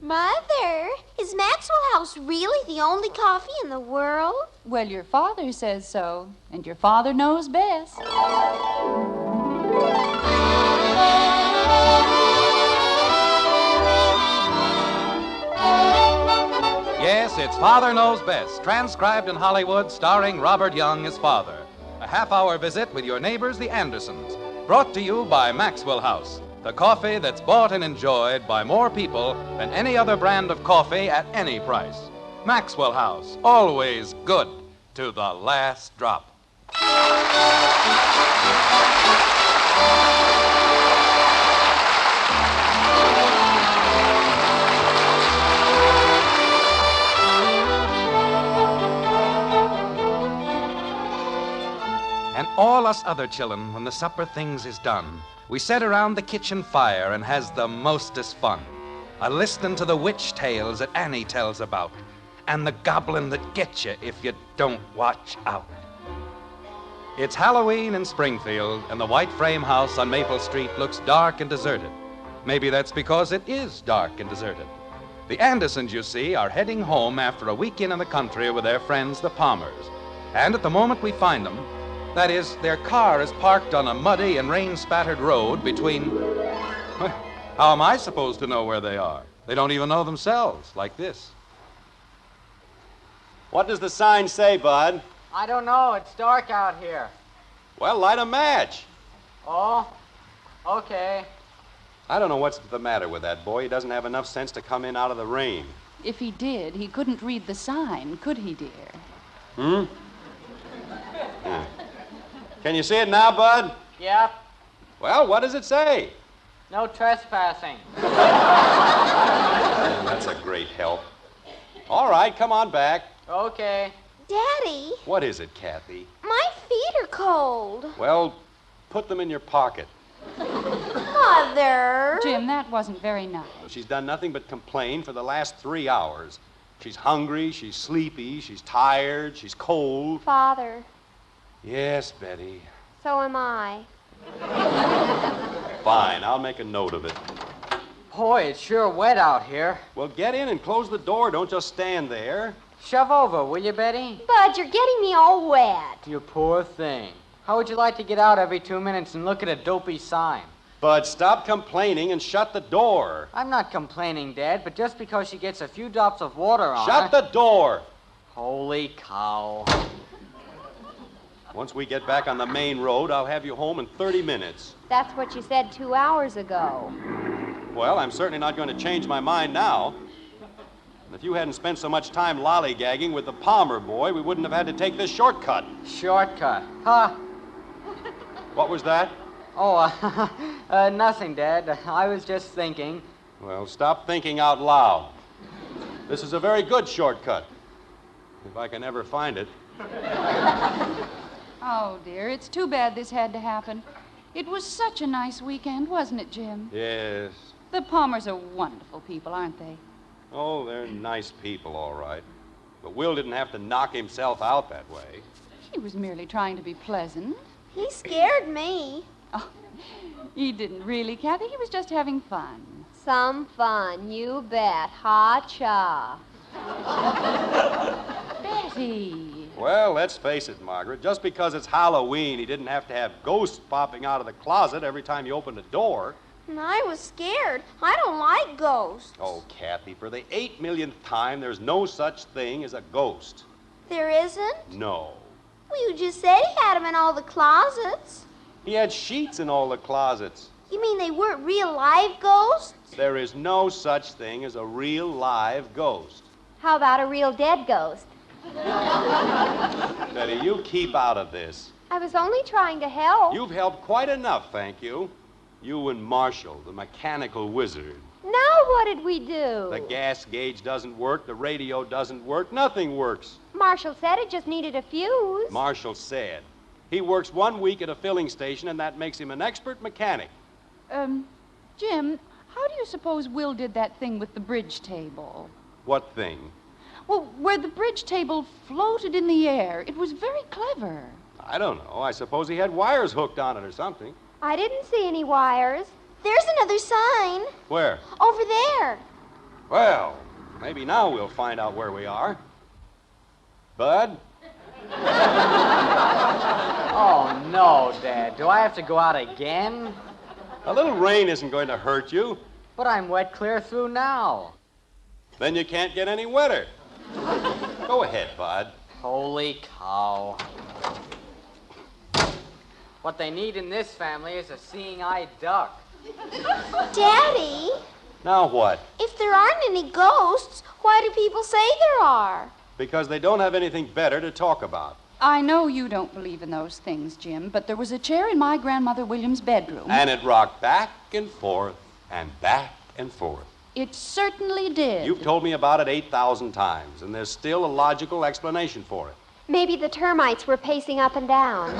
Mother, is Maxwell House really the only coffee in the world? Well, your father says so, and your father knows best. Yes, it's Father Knows Best, transcribed in Hollywood, starring Robert Young as father. A half-hour visit with your neighbors, the Andersons. Brought to you by Maxwell House, the coffee that's bought and enjoyed by more people than any other brand of coffee at any price. Maxwell House, always good to the last drop. And all us other chillun, when the supper things is done, we set around the kitchen fire and has the mostest fun. A-listening to the witch tales that Annie tells about, and the goblin that gets you if you don't watch out. It's Halloween in Springfield, and the white frame house on Maple Street looks dark and deserted. Maybe that's because it is dark and deserted. The Andersons, you see, are heading home after a weekend in the country with their friends, the Palmers. And at the moment we find them, that is, their car is parked on a muddy and rain-spattered road between... Well, how am I supposed to know where they are? They don't even know themselves, like this. What does the sign say, Bud? I don't know. It's dark out here. Well, light a match. Oh? Okay. I don't know what's the matter with that boy. He doesn't have enough sense to come in out of the rain. If he did, he couldn't read the sign, could he, dear? Yeah. Can you see it now, Bud? Yep. Well, what does it say? No trespassing. That's a great help. All right, come on back. Okay. Daddy, What is it, Kathy? my feet are cold. Well, put them in your pocket. Mother. Jim, that wasn't very nice. She's done nothing but complain for the last 3 hours. She's hungry, she's sleepy, she's tired, she's cold. Father, Yes, Betty. so am I. Fine, I'll make a note of it. Boy, it's sure wet out here. Well, get in and close the door. Don't just stand there. Shove over, will you, Betty? Bud, you're getting me all wet. You poor thing. How would you like to get out every 2 minutes and look at a dopey sign? Bud, stop complaining and shut the door. I'm not complaining, Dad, but just because she gets a few drops of water on Shut her... the door. Holy cow. Once we get back on the main road, I'll have you home in 30 minutes. That's what you said 2 hours ago. Well, I'm certainly not going to change my mind now. And if you hadn't spent so much time lollygagging with the Palmer boy, we wouldn't have had to take this shortcut. Shortcut. Huh? What was that? Oh, nothing, Dad. I was just thinking. Well, stop thinking out loud. This is a very good shortcut. If I can ever find it. Oh, dear, it's too bad this had to happen. It was such a nice weekend, wasn't it, Jim? Yes. The Palmers are wonderful people, aren't they? Oh, they're nice people, all right. But Will didn't have to knock himself out that way. He was merely trying to be pleasant. He scared me. Oh, he didn't really, Kathy. He was just having fun. Some fun, you bet. Ha-cha. Betty. Well, let's face it, Margaret. Just because it's Halloween, he didn't have to have ghosts popping out of the closet every time you opened a door. I was scared. I don't like ghosts. Oh, Kathy, for the 8 millionth time, there's no such thing as a ghost. There isn't? No. Well, you just said he had them in all the closets. He had sheets in all the closets. You mean they weren't real live ghosts? There is no such thing as a real live ghost. How about a real dead ghost? Betty, you keep out of this. I was only trying to help. You've helped quite enough, thank you. You and Marshall, the mechanical wizard. Now what did we do? The gas gauge doesn't work, the radio doesn't work, nothing works. Marshall said it just needed a fuse. Marshall said. He works 1 week at a filling station, and that makes him an expert mechanic. Jim, how do you suppose Will did that thing with the bridge table? What thing? Well, where the bridge table floated in the air. It was very clever. I don't know. I suppose he had wires hooked on it or something. I didn't see any wires. There's another sign. Where? Over there. Well, maybe now we'll find out where we are. Bud? Oh, no, Dad. Do I have to go out again? A little rain isn't going to hurt you. But I'm wet clear through now. Then you can't get any wetter. Go ahead, Bud. Holy cow. What they need in this family is a seeing-eyed duck. Daddy, Now what? if there aren't any ghosts, why do people say there are? Because they don't have anything better to talk about. I know you don't believe in those things, Jim, but there was a chair in my grandmother William's bedroom. And it rocked back and forth and back and forth. It certainly did. You've told me about it 8,000 times, and there's still a logical explanation for it. Maybe the termites were pacing up and down.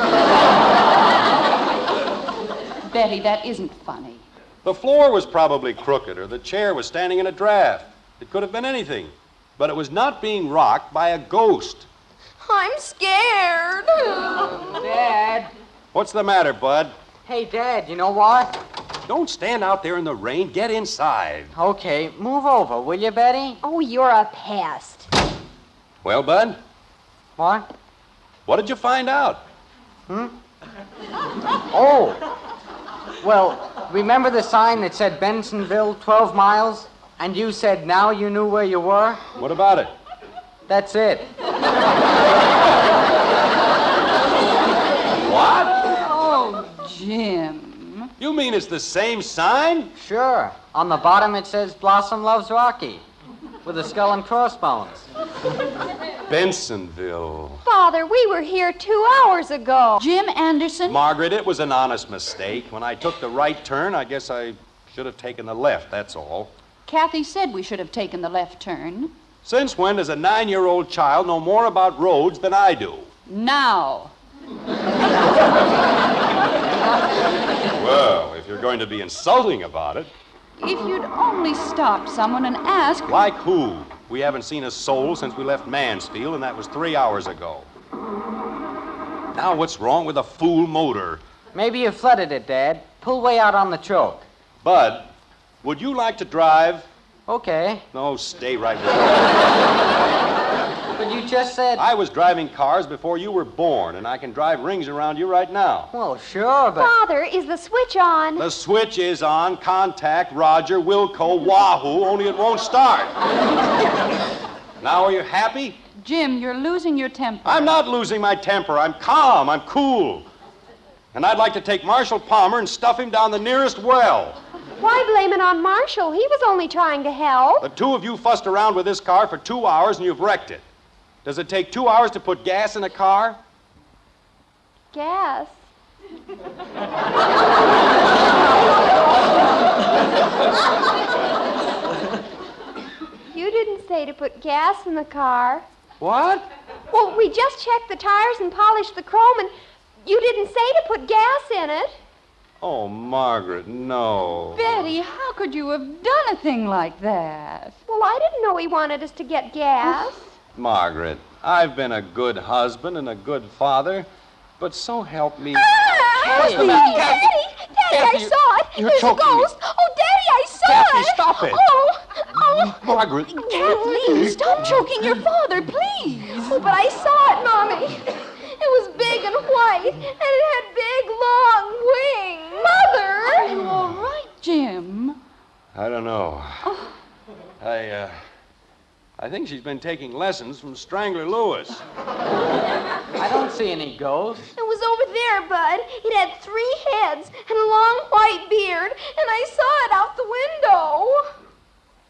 Betty, that isn't funny. The floor was probably crooked, or the chair was standing in a draft. It could have been anything. But it was not being rocked by a ghost. I'm scared. Dad. What's the matter, Bud? Hey, Dad, you know what? Don't stand out there in the rain. Get inside. Okay, move over, will you, Betty? Oh, you're a pest. Well, Bud, What? what did you find out? Oh. Well, remember the sign that said Bensonville, 12 miles? And you said now you knew where you were? What about it? That's it. What? Oh, Jim. You mean it's the same sign? Sure. On the bottom it says Blossom Loves Rocky with a skull and crossbones. Bensonville. Father, we were here 2 hours ago. Jim Anderson? Margaret, it was an honest mistake. When I took the right turn, I guess I should have taken the left, that's all. Kathy said we should have taken the left turn. Since when does a 9-year-old child know more about roads than I do? Now. Well, if you're going to be insulting about it. If you'd only stopped someone and asked. Like who? We haven't seen a soul since we left Mansfield, and that was 3 hours ago. Now what's wrong with a fool motor? Maybe you flooded it, Dad. Pull way out on the choke. Bud, would you like to drive? Okay. No, stay right where you are. But you just said... I was driving cars before you were born, and I can drive rings around you right now. Well, sure, but... Father, is the switch on? The switch is on. Contact Roger, Wilco, Wahoo, only it won't start. Now are you happy? Jim, you're losing your temper. I'm not losing my temper. I'm calm. I'm cool. And I'd like to take Marshal Palmer and stuff him down the nearest well. Why blame it on Marshall? He was only trying to help. The two of you fussed around with this car for 2 hours and you've wrecked it. Does it take 2 hours to put gas in a car? Gas. You didn't say to put gas in the car. What? Well, we just checked the tires and polished the chrome, and you didn't say to put gas in it. Oh, Margaret, no. Betty, how could you have done a thing like that? Well, I didn't know he wanted us to get gas. Margaret, I've been a good husband and a good father, but so help me. Daddy, I saw it. you're There's choking a me. ghost. Oh, Daddy, I saw Kathy, it. stop it. Oh. Margaret. Kathleen, stop choking your father, please. Oh, but I saw it, Mommy. It was big and white, and it had big, long wings. Mother! Are you all right, Jim? I don't know. I think she's been taking lessons from Strangler Lewis. I don't see any ghosts. It was over there, Bud. It had 3 heads and a long white beard, and I saw it out the window.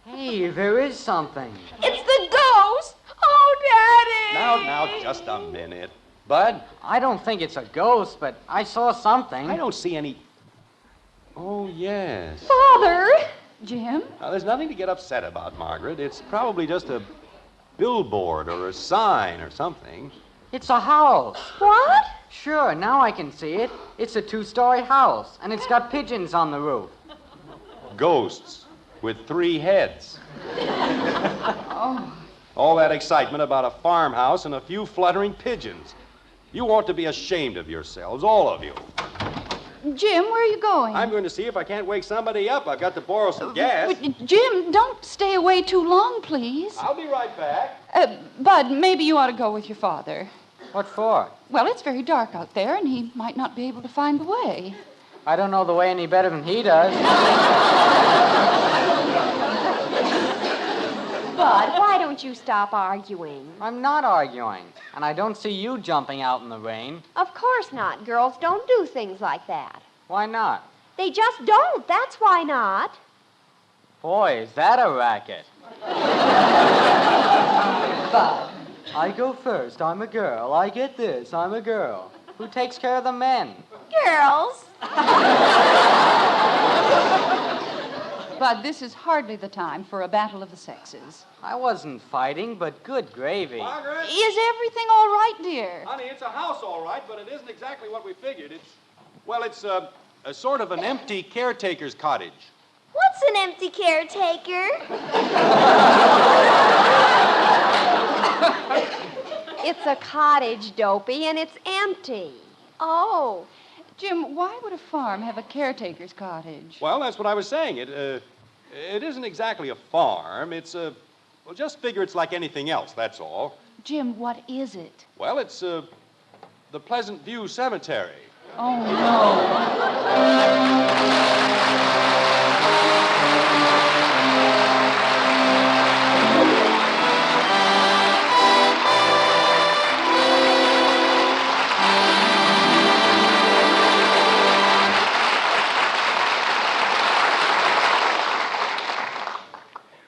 Hey, there is something. It's the ghost. Oh, Daddy. Now, just a minute. Bud, I don't think it's a ghost, but I saw something. I don't see any... Oh, yes. Father. Jim? Now, there's nothing to get upset about, Margaret. It's probably just a billboard or a sign or something. It's a house. What? Sure, now I can see it. It's a 2-story house, and it's got pigeons on the roof. Ghosts with 3 heads. Oh. All that excitement about a farmhouse and a few fluttering pigeons. You ought to be ashamed of yourselves, all of you. Jim, where are you going? I'm going to see if I can't wake somebody up. I've got to borrow some gas. Jim, don't stay away too long, please. I'll be right back. Bud, maybe you ought to go with your father. What for? Well, it's very dark out there, and he might not be able to find the way. I don't know the way any better than he does. Bud, why don't you stop arguing? I'm not arguing, and I don't see you jumping out in the rain. Of course not. Girls don't do things like that. Why not? They just don't. That's why not. Boy, is that a racket. Bud. I go first. I'm a girl. I get this. I'm a girl. Who takes care of the men? Girls. Bud, this is hardly the time for a battle of the sexes. I wasn't fighting, but good gravy. Margaret? Is everything all right, dear? Honey, it's a house, all right, but it isn't exactly what we figured. It's a sort of an empty caretaker's cottage. What's an empty caretaker? It's a cottage, Dopey, and it's empty. Oh. Jim, why would a farm have a caretaker's cottage? Well, that's what I was saying. It isn't exactly a farm. It's well, just figure it's like anything else, that's all. Jim, what is it? Well, it's the Pleasant View Cemetery. Oh, no.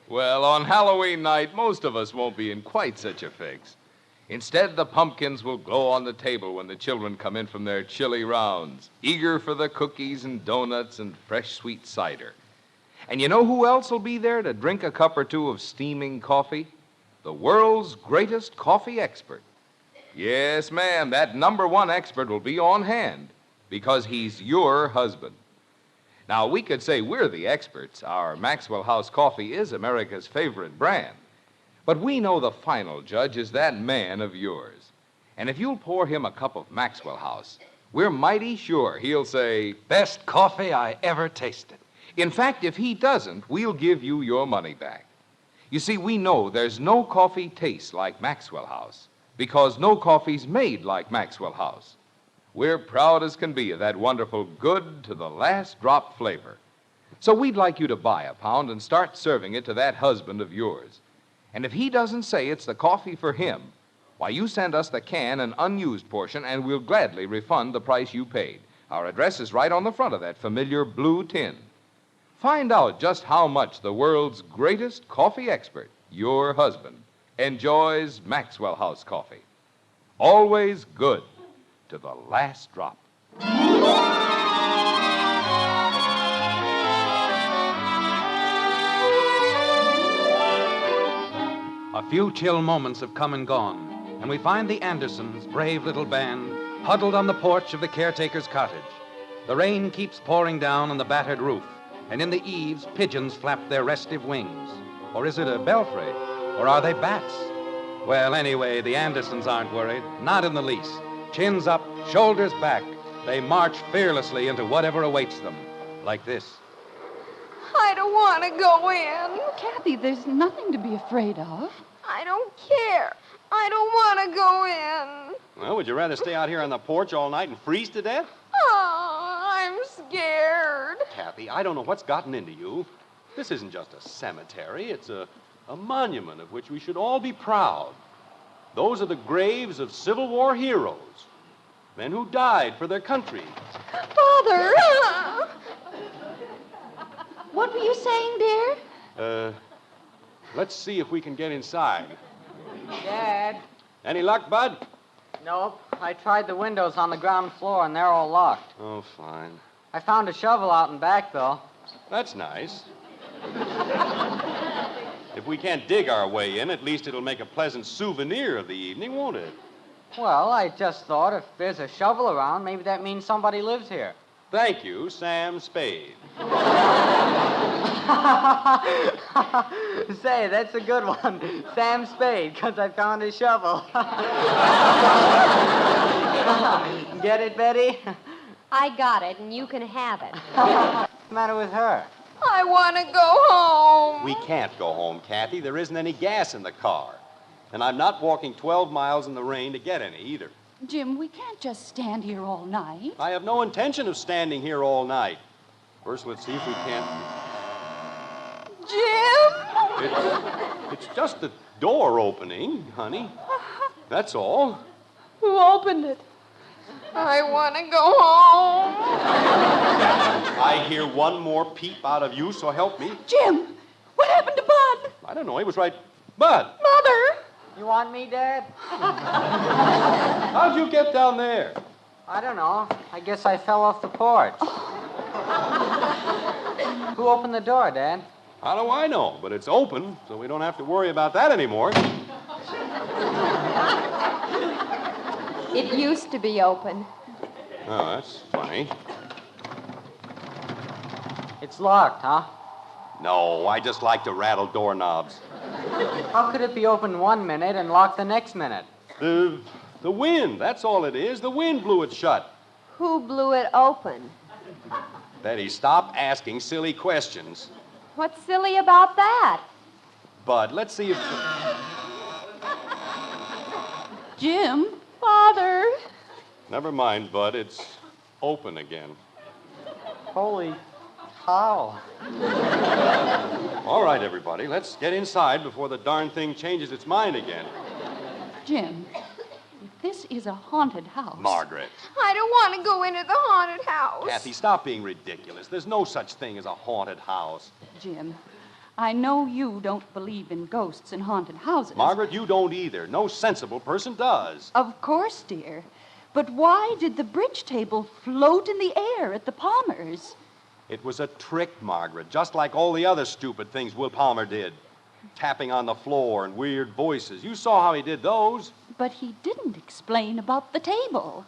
Well, on Halloween night, most of us won't be in quite such a fix. Instead, the pumpkins will glow on the table when the children come in from their chilly rounds, eager for the cookies and donuts and fresh sweet cider. And you know who else will be there to drink a cup or two of steaming coffee? The world's greatest coffee expert. Yes, ma'am, that #1 expert will be on hand because he's your husband. Now, we could say we're the experts. Our Maxwell House coffee is America's favorite brand. But we know the final judge is that man of yours. And if you'll pour him a cup of Maxwell House, we're mighty sure he'll say, Best coffee I ever tasted. in fact, if he doesn't, we'll give you your money back. You see, we know there's no coffee tastes like Maxwell House because no coffee's made like Maxwell House. We're proud as can be of that wonderful good to the last drop flavor. So we'd like you to buy a pound and start serving it to that husband of yours. And if he doesn't say it's the coffee for him, why, you send us the can and unused portion, and we'll gladly refund the price you paid. Our address is right on the front of that familiar blue tin. Find out just how much the world's greatest coffee expert, your husband, enjoys Maxwell House coffee. Always good to the last drop. A few chill moments have come and gone, and we find the Andersons, brave little band, huddled on the porch of the caretaker's cottage. The rain keeps pouring down on the battered roof, and in the eaves, pigeons flap their restive wings. Or is it a belfry? Or are they bats? Well, anyway, the Andersons aren't worried, not in the least. Chins up, shoulders back, they march fearlessly into whatever awaits them, like this. I don't want to go in. Kathy, there's nothing to be afraid of. I don't care. I don't want to go in. Well, would you rather stay out here on the porch all night and freeze to death? Oh, I'm scared. Kathy, I don't know what's gotten into you. This isn't just a cemetery. It's a monument of which we should all be proud. Those are the graves of Civil War heroes, men who died for their country. Father! What were you saying, dear? Let's see if we can get inside. Dad? Any luck, Bud? Nope. I tried the windows on the ground floor, and they're all locked. Oh, fine. I found a shovel out in back, though. That's nice. If we can't dig our way in, at least it'll make a pleasant souvenir of the evening, won't it? Well, I just thought if there's a shovel around, maybe that means somebody lives here. Thank you, Sam Spade. Say, that's a good one. Sam Spade, because I found a shovel. Get it, Betty? I got it, and you can have it. What's the matter with her? I want to go home. We can't go home, Kathy. There isn't any gas in the car. And I'm not walking 12 miles in the rain to get any either. Jim, we can't just stand here all night. I have no intention of standing here all night. First, let's see if we can't. Jim? It's just the door opening, honey. That's all. Who opened it? I want to go home. I hear one more peep out of you, so help me. Jim, what happened to Bud? I don't know. He was right. Bud, Mother. You want me, Dad? how'd you get down there? I don't know. I guess I fell off the porch. Who opened the door, Dad? How do I know? But it's open, so we don't have to worry about that anymore. It used to be open. Oh, that's funny. It's locked, huh? No, I just like to rattle doorknobs. How could it be open 1 minute and locked the next minute? The wind, that's all it is. The wind blew it shut. Who blew it open? Betty, stop asking silly questions. What's silly about that? Bud, let's see if... Jim? Father. Never mind, Bud. It's open again. Holy cow. All right, everybody, let's get inside before the darn thing changes its mind again. Jim, if this is a haunted house. Margaret. I don't want to go into the haunted house. Kathy, stop being ridiculous. There's no such thing as a haunted house. Jim, I know you don't believe in ghosts and haunted houses. Margaret, you don't either. No sensible person does. Of course, dear. But why did the bridge table float in the air at the Palmers? It was a trick, Margaret, just like all the other stupid things Will Palmer did. Tapping on the floor and weird voices. You saw how he did those. But he didn't explain about the table.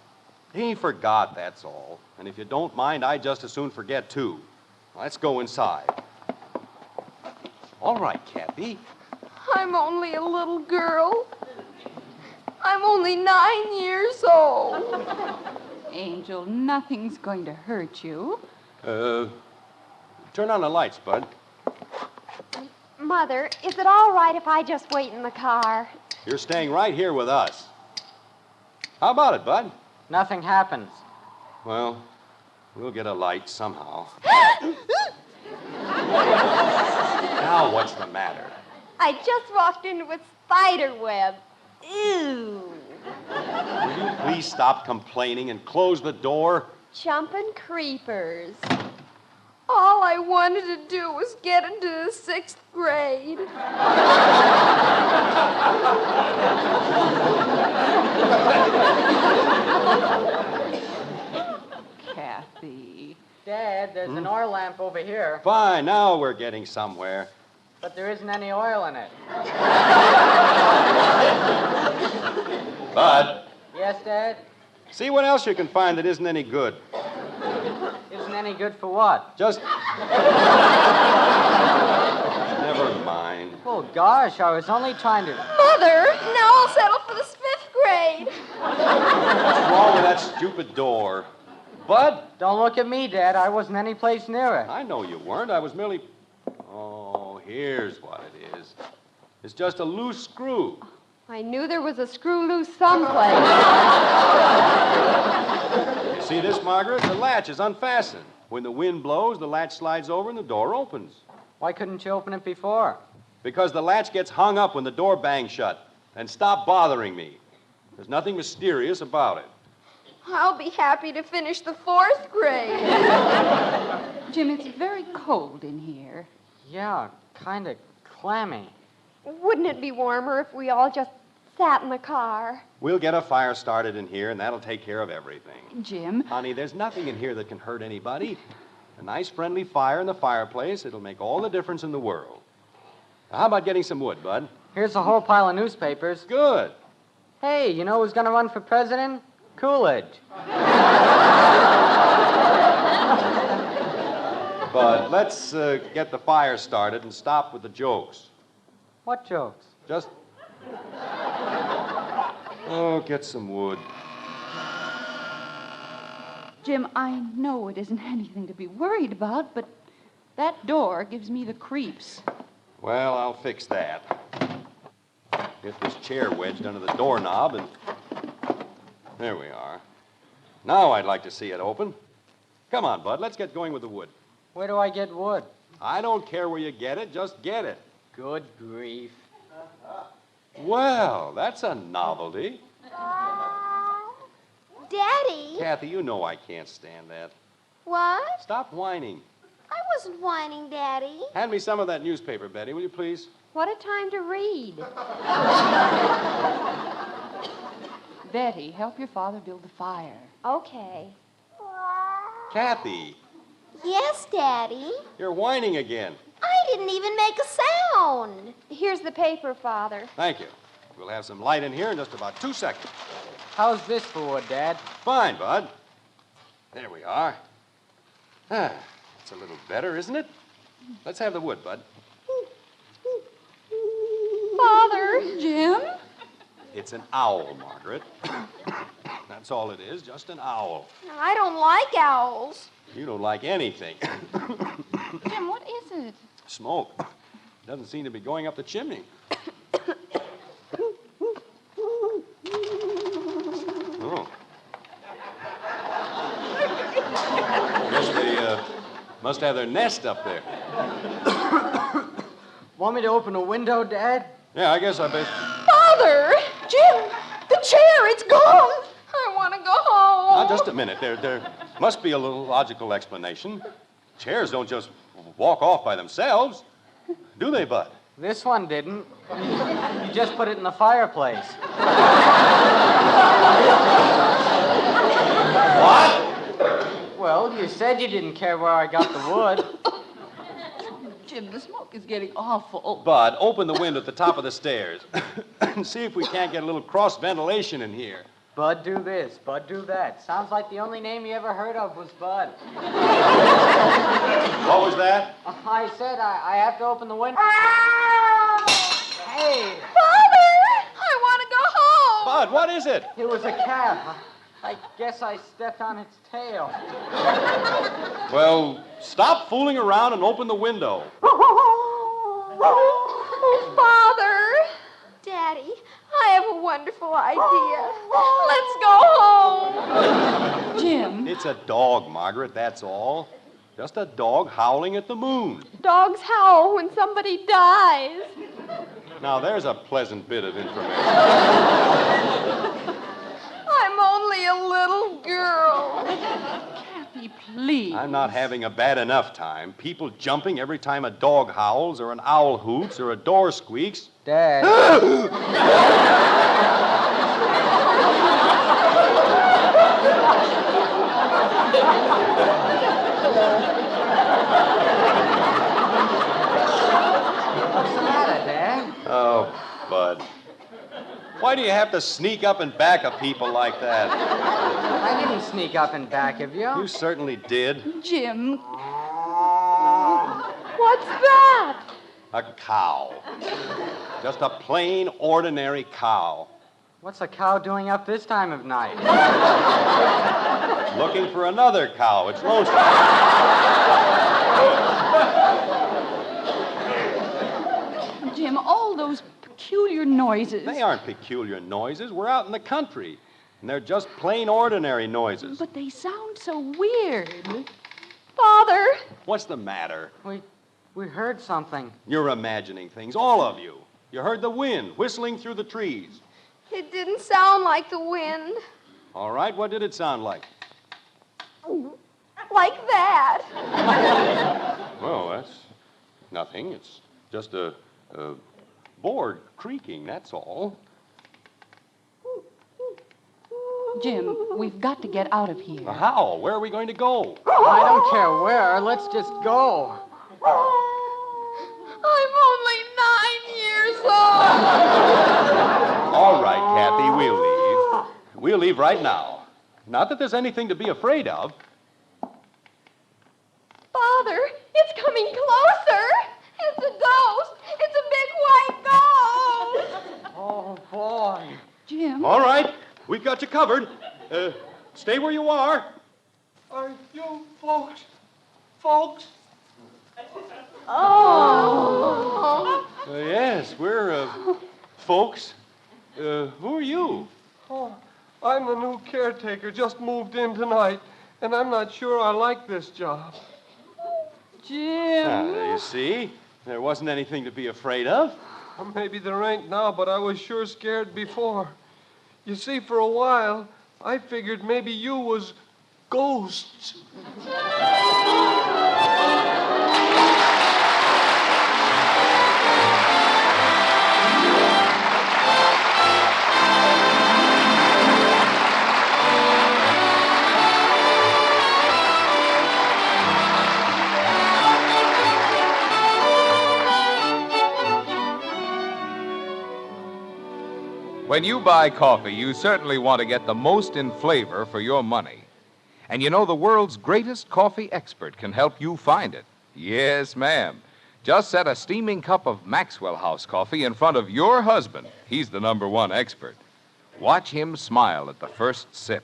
He forgot, that's all. And if you don't mind, I'd just as soon forget, too. Let's go inside. All right, Kathy. I'm only a little girl. I'm only 9 years old. Angel, nothing's going to hurt you. Turn on the lights, Bud. Mother, is it all right if I just wait in the car? You're staying right here with us. How about it, Bud? Nothing happens. Well, we'll get a light somehow. Now what's the matter? I just walked into a spider web. Ew. Will you please stop complaining and close the door? Jumping creepers. All I wanted to do was get into the 6th grade. Kathy. Dad, there's an oil lamp over here, Fine, now we're getting somewhere. but there isn't any oil in it. Bud, Yes, Dad? see what else you can find that isn't any good. Isn't any good for what? Just... Never mind. Oh, gosh, I was only trying to... Mother, now I'll settle for the 5th grade. What's wrong with that stupid door? Bud? Don't look at me, Dad. I wasn't any place near it. I know you weren't. I was merely... Oh, here's what it is. It's just a loose screw. I knew there was a screw loose someplace. You see this, Margaret? The latch is unfastened. When the wind blows, the latch slides over and the door opens. Why couldn't you open it before? Because the latch gets hung up when the door bangs shut. And stop bothering me. There's nothing mysterious about it. I'll be happy to finish the 4th grade. Jim, it's very cold in here. Yeah, kind of clammy. Wouldn't it be warmer if we all just sat in the car? We'll get a fire started in here, and that'll take care of everything. Jim, Honey, there's nothing in here that can hurt anybody. A nice, friendly fire in the fireplace, it'll make all the difference in the world. Now, how about getting some wood, Bud? Here's a whole pile of newspapers. Good. Hey, you know who's going to run for president? Coolidge. Bud, let's get the fire started and stop with the jokes. What jokes? Just... Oh, get some wood. Jim, I know it isn't anything to be worried about, but that door gives me the creeps. Well, I'll fix that. Get this chair wedged under the doorknob and... There we are. Now I'd like to see it open. Come on, Bud, let's get going with the wood. Where do I get wood? I don't care where you get it, just get it. Good grief. Well, that's a novelty. Daddy? Kathy, you know I can't stand that. What? Stop whining. I wasn't whining, Daddy. Hand me some of that newspaper, Betty, will you please? What a time to read. Betty, help your father build the fire. Okay. Kathy, Yes, Daddy. you're whining again. I didn't even make a sound. Here's the paper, Father. Thank you. We'll have some light in here in just about 2 seconds. How's this for wood, Dad? Fine, Bud. There we are. It's a little better, isn't it? Let's have the wood, Bud. Father! Jim? It's an owl, Margaret. That's all it is, just an owl. I don't like owls. You don't like anything. Jim, what is it? Smoke. Doesn't seem to be going up the chimney. Oh. Guess they must have their nest up there. Want me to open a window, Dad? Yeah, I guess I bet. Father! Jim! The chair, it's gone! I want to go home. Now, just a minute. There must be a little logical explanation. Chairs don't just walk off by themselves, do they, Bud? This one didn't. You just put it in the fireplace. What? Well, you said you didn't care where I got the wood. Jim, the smoke is getting awful. Bud, open the window at the top of the stairs and see if we can't get a little cross ventilation in here. Bud do this, Bud do that. Sounds like the only name you ever heard of was Bud. What was that? I said I have to open the window. Hey, Father! I want to go home. Bud, what is it? it was a cat. I guess I stepped on its tail. Well, stop fooling around and open the window. Oh, Father! Daddy, I have a wonderful idea. Let's go home. Jim. It's a dog, Margaret, that's all. Just a dog howling at the moon. Dogs howl when somebody dies. Now, there's a pleasant bit of information. I'm only a little girl. Kathy, please. I'm not having a bad enough time. People jumping every time a dog howls or an owl hoots or a door squeaks. Dad. What's the matter, Dad? Oh, Bud. Why do you have to sneak up and back of people like that? I didn't sneak up in back of you. You certainly did. Jim. What's that? A cow. Just a plain, ordinary cow. What's a cow doing up this time of night? Looking for another cow. It's lonesome. Jim, all those peculiar noises. They aren't peculiar noises. We're out in the country. And they're just plain, ordinary noises. But they sound so weird. Father! What's the matter? We heard something. You're imagining things, all of you. You heard the wind whistling through the trees. It didn't sound like the wind. All right, what did it sound like? Like that. Well, that's nothing. It's just a board creaking, that's all. Jim, we've got to get out of here. How? Where are we going to go? I don't care where. Let's just go. I'm only 9 years old. All right, Kathy, we'll leave. We'll leave right now. Not that there's anything to be afraid of. Father, it's coming closer. It's a ghost. It's a big white ghost. Oh, boy. Jim. All right, we've got you covered. Stay where you are. Are you folks? Yes, we're, folks. Who are you? Oh, I'm the new caretaker, just moved in tonight, and I'm not sure I like this job. Jim. You see, there wasn't anything to be afraid of. Well, maybe there ain't now, but I was sure scared before. You see, for a while, I figured maybe you was ghosts. When you buy coffee, you certainly want to get the most in flavor for your money. And you know the world's greatest coffee expert can help you find it. Yes, ma'am. Just set a steaming cup of Maxwell House coffee in front of your husband. He's the #1 expert. Watch him smile at the first sip.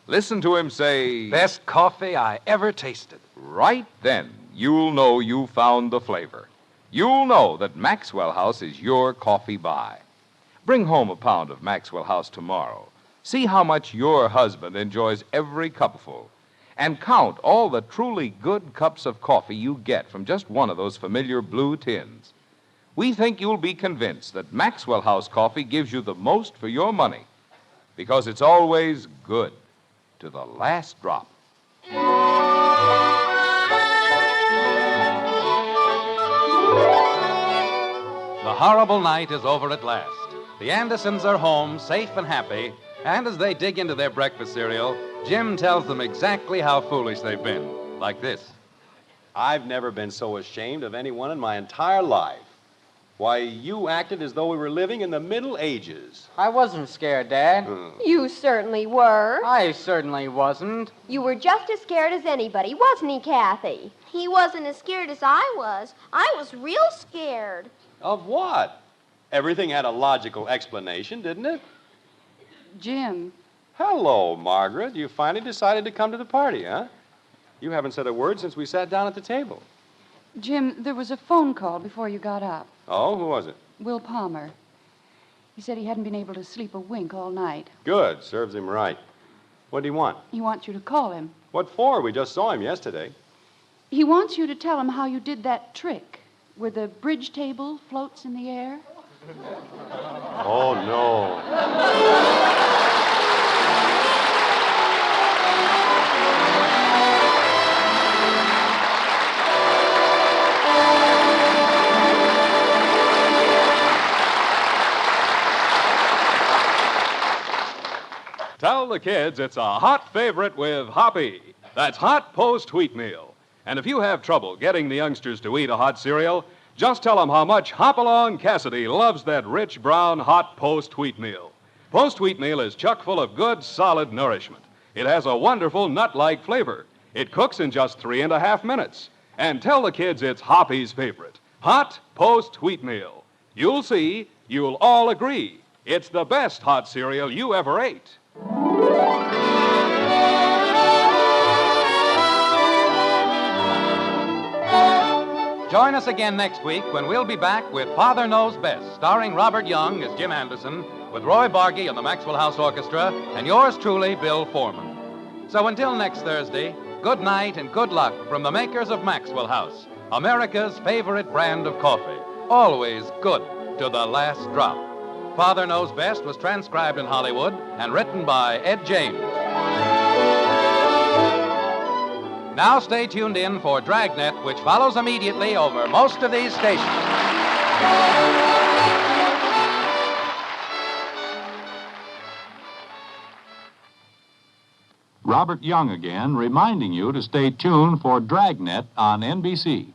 Listen to him say, Best coffee I ever tasted. Right then, you'll know you found the flavor. You'll know that Maxwell House is your coffee buy. Bring home a pound of Maxwell House tomorrow. See how much your husband enjoys every cupful. And count all the truly good cups of coffee you get from just one of those familiar blue tins. We think you'll be convinced that Maxwell House coffee gives you the most for your money, because it's always good to the last drop. The horrible night is over at last. The Andersons are home, safe and happy, and as they dig into their breakfast cereal, Jim tells them exactly how foolish they've been, like this. I've never been so ashamed of anyone in my entire life. Why, you acted as though we were living in the Middle Ages. I wasn't scared, Dad. You certainly were. I certainly wasn't. You were just as scared as anybody, wasn't he, Kathy? He wasn't as scared as I was. I was real scared. Of what? Everything had a logical explanation, didn't it? Jim. Hello, Margaret. You finally decided to come to the party, huh? You haven't said a word since we sat down at the table. Jim, there was a phone call before you got up. Oh, who was it? Will Palmer. He said he hadn't been able to sleep a wink all night. Good. Serves him right. What do you want? He wants you to call him. What for? We just saw him yesterday. He wants you to tell him how you did that trick where the bridge table floats in the air. Oh, no. Tell the kids it's a hot favorite with Hoppy. That's Hot Post Wheatmeal. And if you have trouble getting the youngsters to eat a hot cereal, just tell them how much Hopalong Cassidy loves that rich brown Hot Post Wheatmeal. Post Wheatmeal is chock full of good, solid nourishment. It has a wonderful nut-like flavor. It cooks in just 3.5 minutes. And tell the kids it's Hoppy's favorite, Hot Post Wheatmeal. You'll see, you'll all agree, it's the best hot cereal you ever ate. Join us again next week when we'll be back with Father Knows Best, starring Robert Young as Jim Anderson, with Roy Bargy and the Maxwell House Orchestra, and yours truly, Bill Foreman. So until next Thursday, good night and good luck from the makers of Maxwell House, America's favorite brand of coffee, always good to the last drop. Father Knows Best was transcribed in Hollywood and written by Ed James. Now stay tuned in for Dragnet, which follows immediately over most of these stations. Robert Young again, reminding you to stay tuned for Dragnet on NBC.